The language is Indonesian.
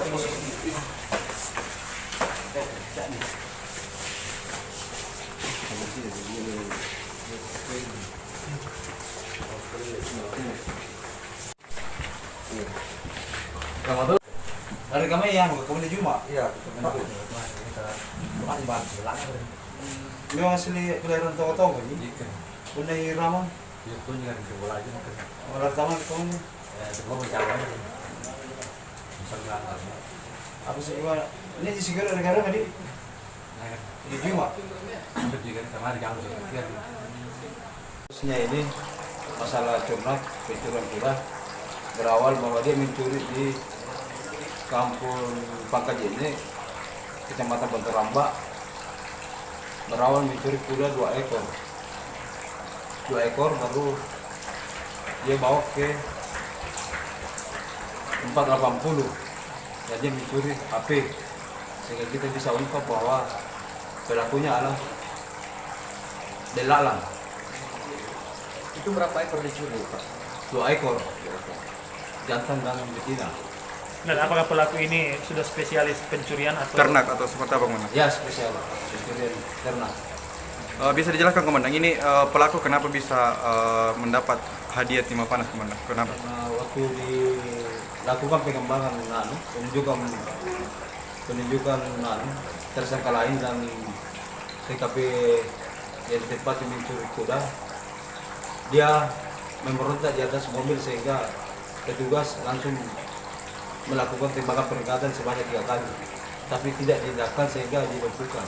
Kamu tuh dari kami yang kamu di Juma? Iya. Memang asli kelahiran Toko-Toko ini. Bunda Irama. Iya, tuh jangan dicoba aja mungkin. Orang taman kamu. Semua mencapai aja. Misalnya Apa sih gimana? Ini di Sigara negara nggak di? Di Juma. juga kemarin kamu sih. Terusnya ini masalah ternak pencurian kuda berawal bahwa dia mencuri di kampung Pangkajene, kecamatan Bantaramba. Berawal mencuri kuda 2 ekor. 2 ekor baru dia bawa ke 480 dan dia mencuri HP sehingga kita bisa ungkap bahwa pelakunya adalah delalang. Itu berapa ekor dicuri, Pak? 2 ekor jantan dan betina. Dan apakah pelaku ini sudah spesialis pencurian atau Ternak atau seperti apa, Komandan? Ya, spesial pencurian ternak. Bisa dijelaskan, Komandan, ini pelaku kenapa bisa mendapat hadiah timah panas, Komandan? Kenapa? Karena waktu dilakukan pengembangan penunjukan tersangka lain dan TKP yang tempat mencuri kuda, dia memberontak di atas mobil sehingga petugas langsung melakukan tembakan peringatan sebanyak 3 kali, tapi tidak dilakukan sehingga dilumpuhkan.